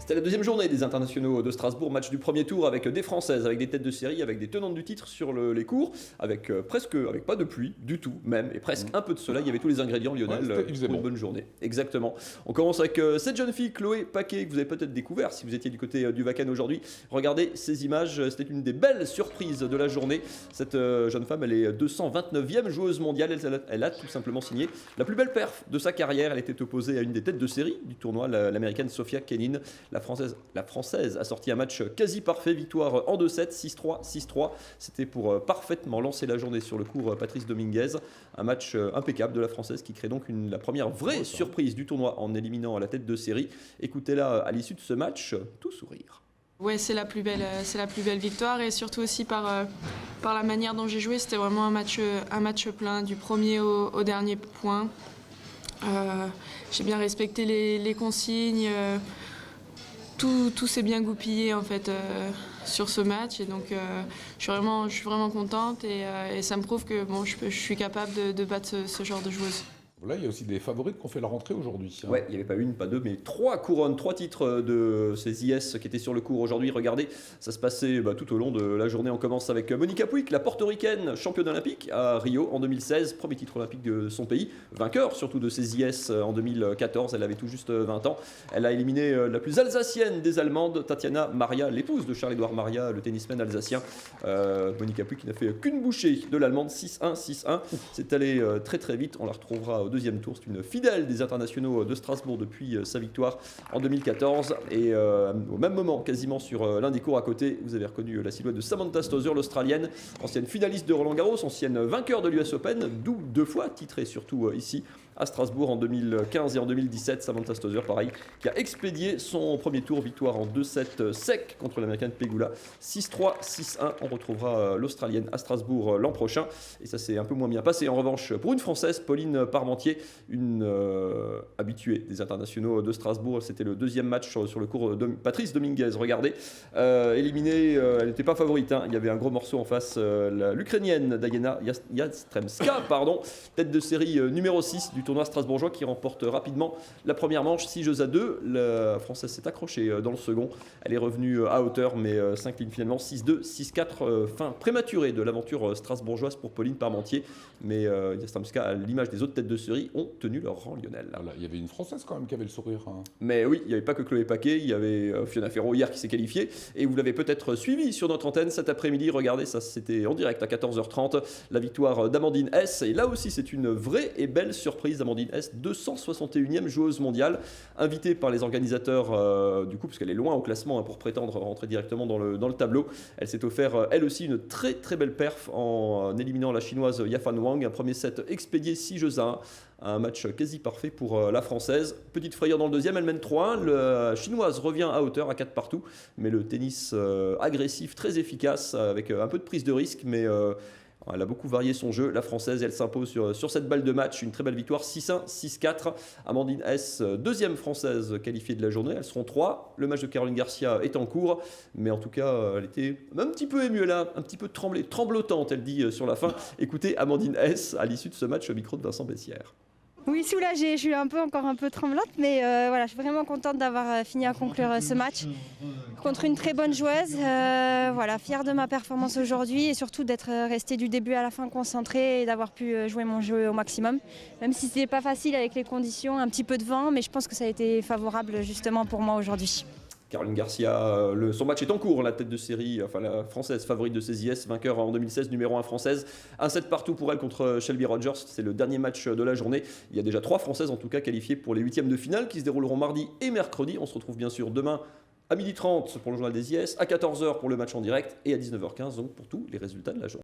C'était la deuxième journée des internationaux de Strasbourg, match du premier tour avec des Françaises, avec des têtes de série, avec des tenantes du titre sur les cours, avec avec pas de pluie du tout même, et presque un peu de soleil. Il y avait tous les ingrédients, Lionel, pour une bonne journée. Exactement. On commence avec cette jeune fille, Chloé Paquet, que vous avez peut-être découvert si vous étiez du côté du Wacken aujourd'hui. Regardez ces images, c'était une des belles surprises de la journée. Cette jeune femme, elle est 229e joueuse mondiale. Elle a tout simplement signé la plus belle perf de sa carrière. Elle était opposée à une des têtes de série du tournoi, l'américaine Sofia Kenin. La française a sorti un match quasi parfait, victoire en 2-7, 6-3, 6-3. C'était pour parfaitement lancer la journée sur le court Patrice Dominguez. Un match impeccable de la française qui crée donc la première vraie surprise du tournoi en éliminant la tête de série. Écoutez-la à l'issue de ce match, tout sourire. Ouais, c'est la plus belle victoire, et surtout aussi par la manière dont j'ai joué. C'était vraiment un match plein du premier au dernier point. J'ai bien respecté les consignes. Tout s'est bien goupillé en fait sur ce match, et donc je suis vraiment contente, et ça me prouve que bon, je suis capable de battre ce genre de joueuse. Là, il y a aussi des favorites qui ont fait la rentrée aujourd'hui. Ouais, il n'y avait pas une, pas deux, mais 3 couronnes, 3 titres de ces IS qui étaient sur le cours aujourd'hui. Regardez, ça se passait tout au long de la journée. On commence avec Monica Puig, la portoricaine championne olympique à Rio en 2016, premier titre olympique de son pays, vainqueur surtout de ces IS en 2014. Elle avait tout juste 20 ans. Elle a éliminé la plus alsacienne des Allemandes, Tatiana Maria, l'épouse de Charles-Édouard Maria, le tennisman alsacien. Monica Puig qui n'a fait qu'une bouchée de l'allemande, 6-1, 6-1. C'est allé très très vite. On la retrouvera au deuxième tour. C'est une fidèle des internationaux de Strasbourg depuis sa victoire en 2014. Et au même moment, quasiment sur l'un des cours à côté, vous avez reconnu la silhouette de Samantha Stosur, l'Australienne, ancienne finaliste de Roland Garros, ancienne vainqueur de l'US Open, 2 fois titrée surtout ici à Strasbourg en 2015 et en 2017. Samantha Stosur, pareil, qui a expédié son premier tour, victoire en 2-7 sec contre l'américaine Pegula, 6-3, 6-1. On retrouvera l'Australienne à Strasbourg l'an prochain, et ça s'est un peu moins bien passé en revanche pour une Française, Pauline Parmentier, une habituée des internationaux de Strasbourg. C'était le deuxième match sur le cours de Patrice Dominguez. Regardez, éliminée, elle n'était pas favorite, hein. Il y avait un gros morceau en face, l'Ukrainienne Diana Yastremska, tête de série numéro 6 du tournoi strasbourgeois, qui remporte rapidement la première manche, 6-2. La Française s'est accrochée dans le second. Elle est revenue à hauteur, mais s'incline finalement 6-2, 6-4. Fin prématurée de l'aventure strasbourgeoise pour Pauline Parmentier. Mais Yastremska, à l'image des autres têtes de série, ont tenu leur rang, Lionel. Voilà, il y avait une Française quand même qui avait le sourire. Hein. Mais oui, il n'y avait pas que Chloé Paquet, il y avait Fiona Ferro hier qui s'est qualifiée. Et vous l'avez peut-être suivi sur notre antenne cet après-midi. Regardez, ça c'était en direct à 14h30. La victoire d'Amandine Hess. Et là aussi, c'est une vraie et belle surprise d'Amandine Hess, 261e joueuse mondiale, invitée par les organisateurs du coup, parce qu'elle est loin au classement pour prétendre rentrer directement dans le tableau. Elle s'est offert, elle aussi, une très très belle perf en éliminant la chinoise Yafan Wang. Un premier set expédié 6-1. Un match quasi parfait pour la Française. Petite frayeur dans le deuxième, elle mène 3-1. La chinoise revient à hauteur à 4 partout. Mais le tennis agressif, très efficace, avec un peu de prise de risque, mais elle a beaucoup varié son jeu. La Française, elle s'impose sur cette balle de match. Une très belle victoire, 6-1, 6-4. Amandine Hess, deuxième Française qualifiée de la journée. Elles seront 3. Le match de Caroline Garcia est en cours. Mais en tout cas, elle était un petit peu émue là, un petit peu tremblotante, elle dit sur la fin. Écoutez Amandine Hess à l'issue de ce match au micro de Vincent Bessières. Oui, soulagée, je suis encore un peu tremblante, mais voilà, je suis vraiment contente d'avoir fini à conclure ce match contre une très bonne joueuse. Voilà, fière de ma performance aujourd'hui, et surtout d'être restée du début à la fin concentrée et d'avoir pu jouer mon jeu au maximum. Même si ce n'était pas facile avec les conditions, un petit peu de vent, mais je pense que ça a été favorable justement pour moi aujourd'hui. Caroline Garcia, son match est en cours, la tête de série, enfin la Française favorite de ces IS, vainqueur en 2016, numéro 1 française. 1-7 partout pour elle contre Shelby Rogers, c'est le dernier match de la journée. Il y a déjà 3 Françaises en tout cas qualifiées pour les 8e de finale qui se dérouleront mardi et mercredi. On se retrouve bien sûr demain à 12h30 pour le journal des IS, à 14h pour le match en direct et à 19h15 donc pour tous les résultats de la journée.